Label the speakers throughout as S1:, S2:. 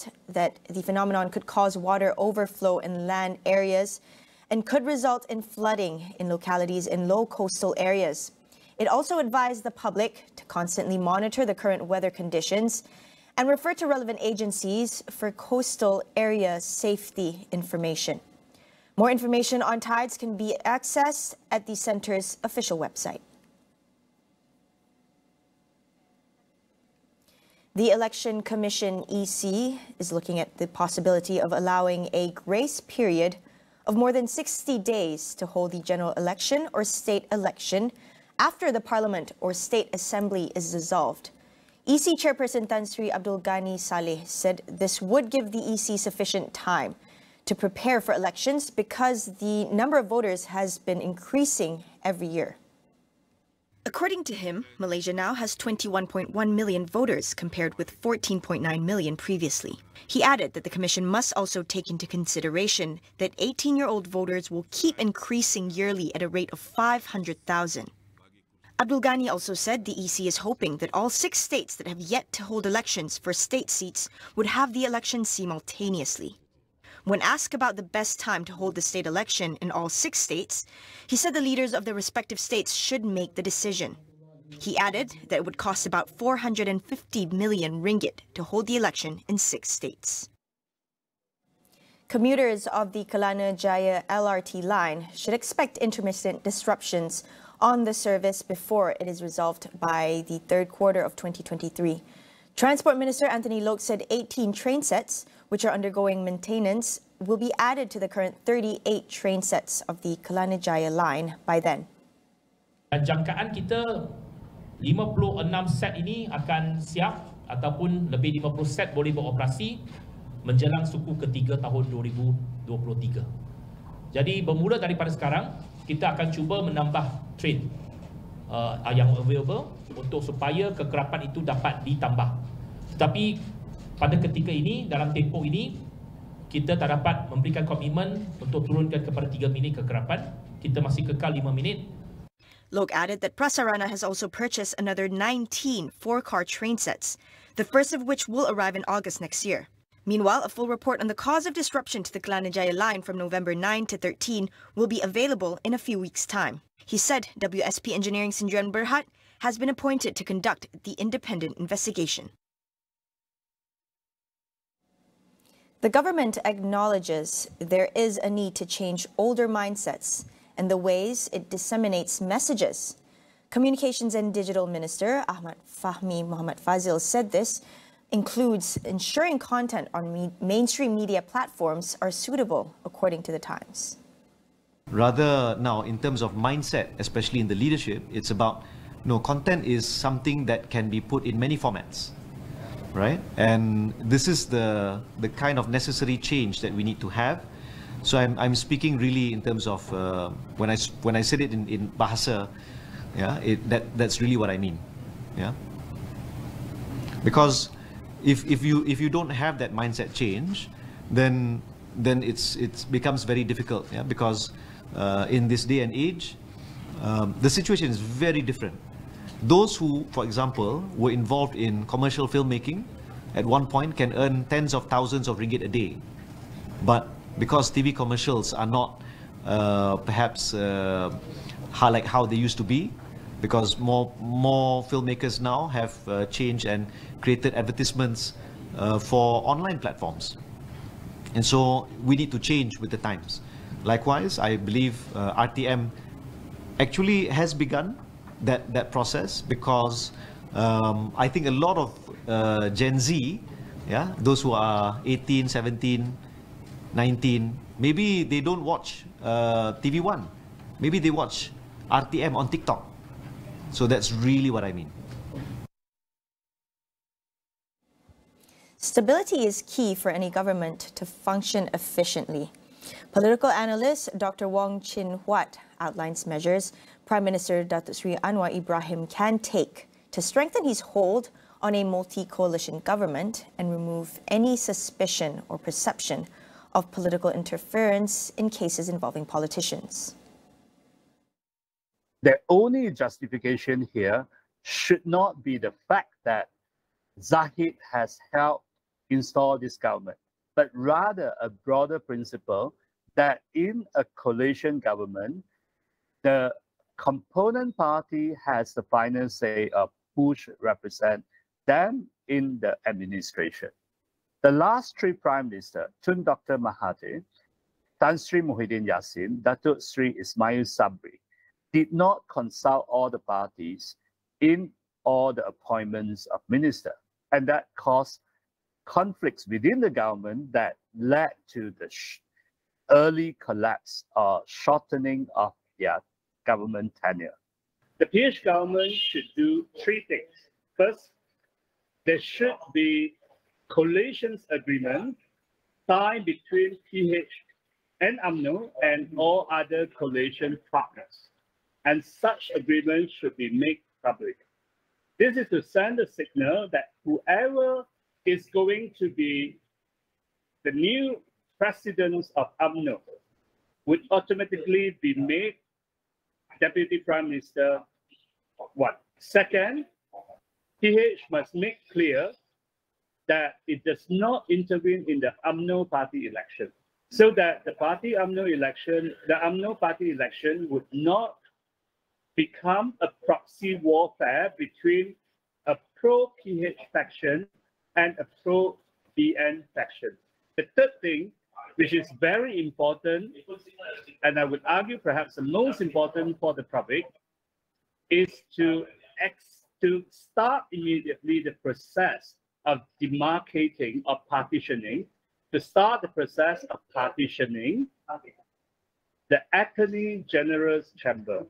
S1: stressed that the phenomenon could cause water overflow in land areas and could result in flooding in localities in low coastal areas. It also advised the public to constantly monitor the current weather conditions and refer to relevant agencies for coastal area safety information. More information on tides can be accessed at the center's official website. The Election Commission EC is looking at the possibility of allowing a grace period of more than 60 days to hold the general election or state election after the Parliament or State Assembly is dissolved. EC Chairperson Tan Sri Abdul Ghani Saleh said this would give the EC sufficient time to prepare for elections because the number of voters has been increasing every year. According to him, Malaysia now has 21.1 million voters compared with 14.9 million previously. He added that the Commission must also take into consideration that 18-year-old voters will keep increasing yearly at a rate of 500,000. Abdul Ghani also said the EC is hoping that all 6 states that have yet to hold elections for state seats would have the election simultaneously. When asked about the best time to hold the state election in all 6 states, he said the leaders of the respective states should make the decision. He added that it would cost about 450 million ringgit to hold the election in 6 states. Commuters of the Kelana Jaya LRT line should expect intermittent disruptions on the service before it is resolved by the third quarter of 2023. Transport Minister Anthony Loke said 18 train sets, which are undergoing maintenance, will be added to the current 38 train sets of the Kelana Jaya line by then.
S2: Jangkaan kita 56 set ini akan siap ataupun lebih 50 set boleh beroperasi menjelang suku ketiga tahun 2023. Jadi bermula daripada sekarang, kita akan cuba menambah train yang available untuk supaya kekerapan itu dapat ditambah. Tetapi pada ketika ini, dalam tempoh ini, kita tak dapat memberikan komitmen untuk turunkan kepada 3 minit kekerapan. Kita masih kekal 5 minit.
S1: Loke added that Prasarana has also purchased another 19 4-car train sets, the first of which will arrive in August next year. Meanwhile, a full report on the cause of disruption to the Kelana Jaya line from November 9 to 13 will be available in a few weeks' time. He said WSP Engineering Sendirian Berhad has been appointed to conduct the independent investigation. The government acknowledges there is a need to change older mindsets and the ways it disseminates messages. Communications and Digital Minister Ahmad Fahmi Muhammad Fazil said this includes ensuring content on mainstream media platforms are suitable according to the times.
S3: Rather now, in terms of mindset, especially in the leadership, it's about, content is something that can be put in many formats, right? And this is the kind of necessary change that we need to have. So I'm speaking really in terms of when I said it in Bahasa, yeah, that's really what I mean, yeah. Because if you don't have that mindset change, then it becomes very difficult, yeah. Because in this day and age, the situation is very different. Those who, for example, were involved in commercial filmmaking at one point can earn tens of thousands of ringgit a day. But because TV commercials are not perhaps like how they used to be, because more filmmakers now have changed and created advertisements for online platforms. And so we need to change with the times. Likewise, I believe RTM actually has begun that process, because I think a lot of Gen Z, yeah, those who are 18, 17, 19, maybe they don't watch TV1. Maybe they watch RTM on TikTok. So that's really what I mean.
S1: Stability is key for any government to function efficiently. Political analyst Dr. Wong Chin Huat outlines measures Prime Minister Datuk Seri Anwar Ibrahim can take to strengthen his hold on a multi-coalition government and remove any suspicion or perception of political interference in cases involving politicians.
S4: The only justification here should not be the fact that Zahid has held install this government, but rather a broader principle that in a coalition government, the component party has the final say of who should represent them in the administration. The last three prime ministers, Tun Dr. Mahathir, Tan Sri Muhyiddin Yassin, Datuk Sri Ismail Sabri, did not consult all the parties in all the appointments of minister. And that caused conflicts within the government that led to the early collapse or shortening of their government tenure. The PH government should do three things. First, there should be coalition agreement signed between PH and UMNO and all other coalition partners. And such agreement should be made public. This is to send a signal that whoever is going to be the new president of UMNO would automatically be made Deputy Prime Minister. One. Second, PH must make clear that it does not intervene in the UMNO party election, so that the UMNO party election would not become a proxy warfare between a pro-PH faction and a pro-BN faction. The third thing, which is very important, and I would argue perhaps the most important for the public, is to start immediately the process of demarcating or partitioning, to start the process of partitioning the Attorney General's chamber,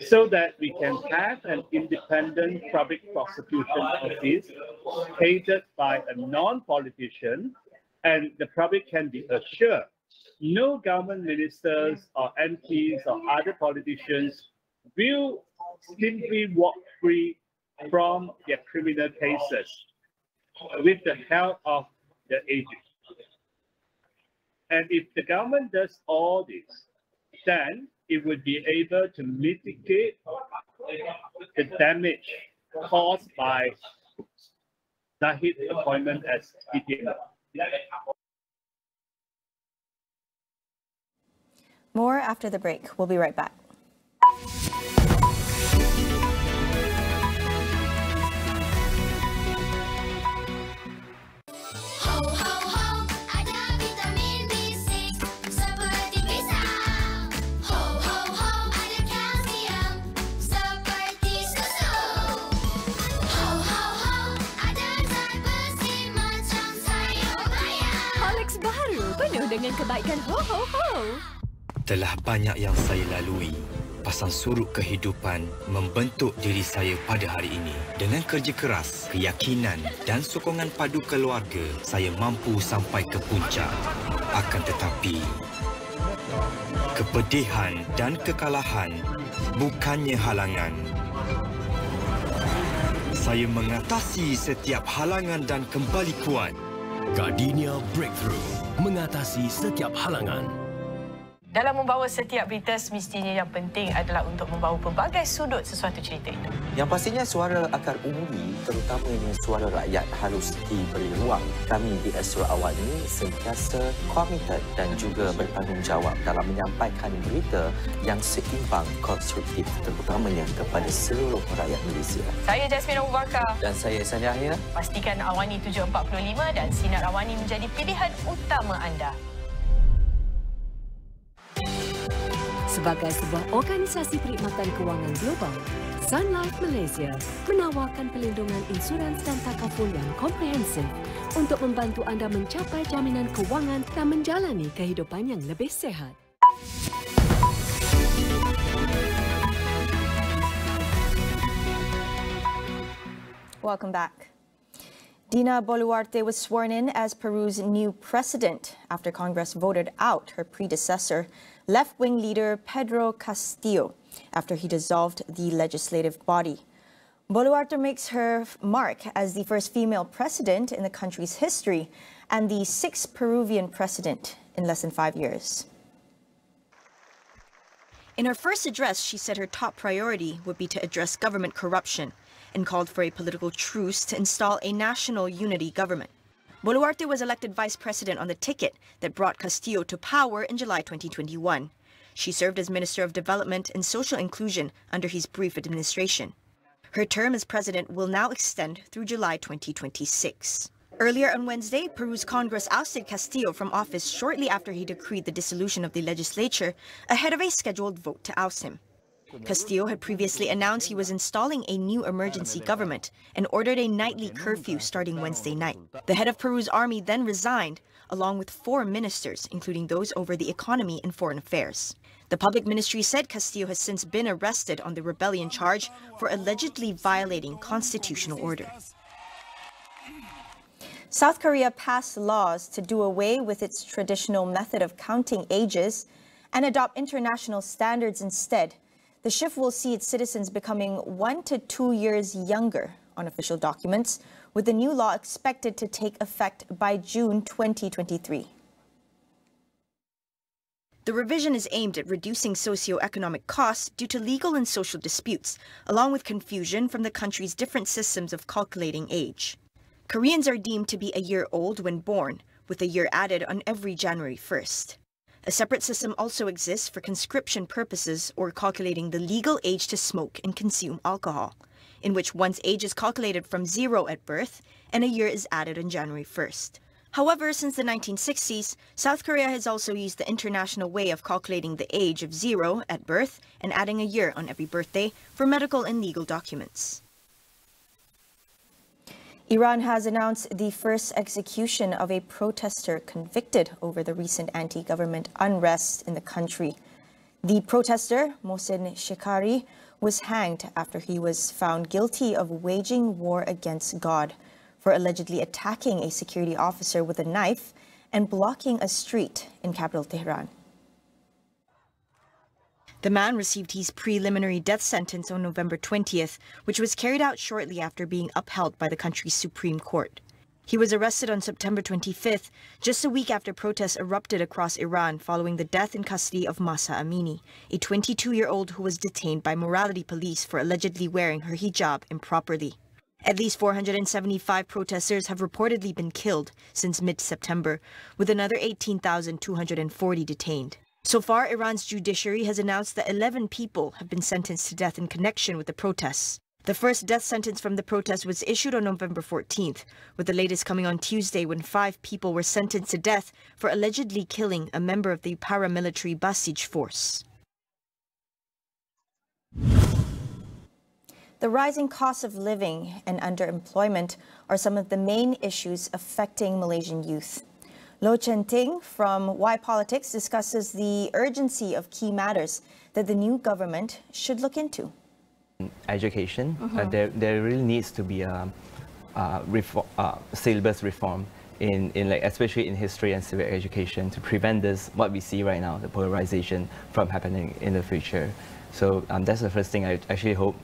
S4: so that we can have an independent public prosecution office headed by a non-politician, and the public can be assured no government ministers or MPs or other politicians will simply walk free from their criminal cases with the help of the agents. And if the government does all this, then it would be able to mitigate the damage caused by Zahid's appointment as DPM.
S1: More after the break. We'll be right back.
S5: Dengan kebaikan ho-ho-ho.
S6: Telah banyak yang saya lalui. Pasang surut kehidupan membentuk diri saya pada hari ini. Dengan kerja keras, keyakinan dan sokongan padu keluarga, saya mampu sampai ke puncak. Akan tetapi, kepedihan dan kekalahan bukannya halangan. Saya mengatasi setiap halangan dan kembali kuat.
S7: Gardenia Breakthrough, mengatasi setiap halangan.
S5: Dalam membawa setiap berita, semestinya yang penting adalah untuk membawa pelbagai sudut sesuatu cerita itu.
S8: Yang pastinya suara akar umumi, terutamanya suara rakyat, harus diberi ruang. Kami di Astro Awal ini sentiasa komited dan juga bertanggungjawab dalam menyampaikan berita yang seimbang, konstruktif, terutamanya kepada seluruh rakyat Malaysia.
S5: Saya Jasmine Abu Bakar.
S8: Dan saya Ihsan Yahya.
S5: Pastikan Awani 745 dan Sinar Awani menjadi pilihan utama anda.
S9: Sebagai sebuah organisasi perkhidmatan kewangan global, Sun Life Malaysia menawarkan pelindungan insurans dan takaful yang komprehensif untuk membantu anda mencapai jaminan kewangan dan menjalani kehidupan yang lebih sihat.
S1: Welcome back. Dina Boluarte was sworn in as Peru's new president after Congress voted out her predecessor, left-wing leader Pedro Castillo, after he dissolved the legislative body. Boluarte makes her mark as the first female president in the country's history and the sixth Peruvian president in less than 5 years. In her first address, she said her top priority would be to address government corruption and called for a political truce to install a national unity government. Boluarte was elected vice president on the ticket that brought Castillo to power in July 2021. She served as Minister of Development and Social Inclusion under his brief administration. Her term as president will now extend through July 2026. Earlier on Wednesday, Peru's Congress ousted Castillo from office shortly after he decreed the dissolution of the legislature ahead of a scheduled vote to oust him. Castillo had previously announced he was installing a new emergency government and ordered a nightly curfew starting Wednesday night. The head of Peru's army then resigned, along with 4 ministers, including those over the economy and foreign affairs. The public ministry said Castillo has since been arrested on the rebellion charge for allegedly violating constitutional order. South Korea passed laws to do away with its traditional method of counting ages and adopt international standards instead. The shift will see its citizens becoming 1 to 2 years younger on official documents, with the new law expected to take effect by June 2023. The revision is aimed at reducing socio-economic costs due to legal and social disputes, along with confusion from the country's different systems of calculating age. Koreans are deemed to be a year old when born, with a year added on every January 1st. A separate system also exists for conscription purposes or calculating the legal age to smoke and consume alcohol, in which one's age is calculated from 0 at birth and a year is added on January 1st. However, since the 1960s, South Korea has also used the international way of calculating the age of 0 at birth and adding a year on every birthday for medical and legal documents. Iran has announced the first execution of a protester convicted over the recent anti-government unrest in the country. The protester, Mohsen Shekari, was hanged after he was found guilty of waging war against God for allegedly attacking a security officer with a knife and blocking a street in capital Tehran. The man received his preliminary death sentence on November 20th, which was carried out shortly after being upheld by the country's Supreme Court. He was arrested on September 25th, just a week after protests erupted across Iran following the death in custody of Mahsa Amini, a 22-year-old who was detained by morality police for allegedly wearing her hijab improperly. At least 475 protesters have reportedly been killed since mid-September, with another 18,240 detained. So far, Iran's judiciary has announced that 11 people have been sentenced to death in connection with the protests. The first death sentence from the protest was issued on November 14th, with the latest coming on Tuesday when 5 people were sentenced to death for allegedly killing a member of the paramilitary Basij force. The rising cost of living and underemployment are some of the main issues affecting Malaysian youth. Loh Chen Ting from Why Politics discusses the urgency of key matters that the new government should look into.
S10: Education, there really needs to be a syllabus reform in like especially in history and civic education to prevent this what we see right now, the polarization, from happening in the future. So that's the first thing I actually hope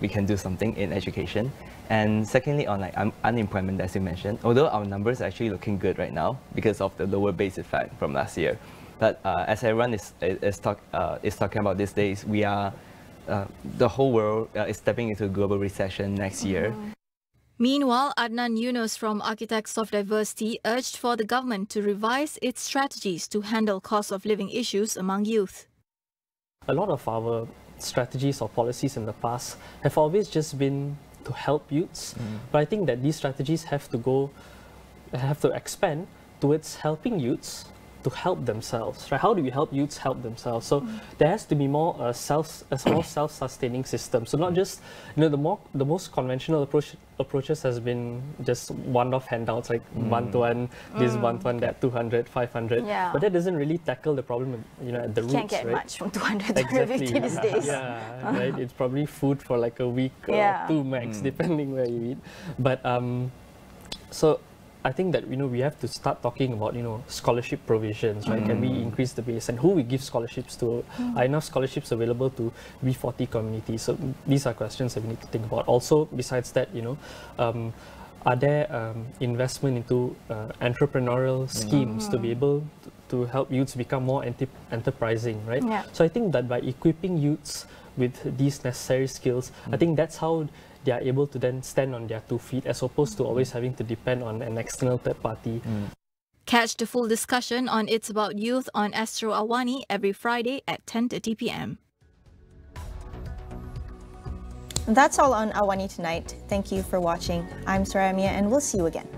S10: we can do something in education. And secondly, on like unemployment, as you mentioned, although our numbers are actually looking good right now because of the lower base effect from last year, but as everyone is talking about these days, we are the whole world is stepping into a global recession next year.
S11: Meanwhile, Adnan Yunus from Architects of Diversity urged for the government to revise its strategies to handle cost of living issues among youth.
S12: A lot of our strategies or policies in the past have always just been to help youths, but I think that these strategies have to expand towards helping youths to help themselves. Right? How do we help youths help themselves? So there has to be more a more self-sustaining system. So not just the most conventional approaches has been just one-off handouts like one-to-one, this one-to-one, that 200, 500. Yeah. But that doesn't really tackle the problem. At the roots.
S1: Can't get much from 200 to 250 these days.
S12: Yeah, right. It's probably food for like a week or 2 max, depending where you eat. But so I think that we have to start talking about scholarship provisions, right? Can we increase the base, and who we give scholarships to? Are enough scholarships available to B40 communities? So these are questions that we need to think about. Also, besides that, are there investment into entrepreneurial schemes to be able to help youths become more enterprising, right? Yeah. So I think that by equipping youths with these necessary skills, I think that's how they are able to then stand on their 2 feet as opposed to always having to depend on an external third party.
S11: Catch the full discussion on It's About Youth on Astro Awani every Friday at 10:30 p.m.
S1: That's all on Awani tonight. Thank you for watching. I'm Saramia and we'll see you again.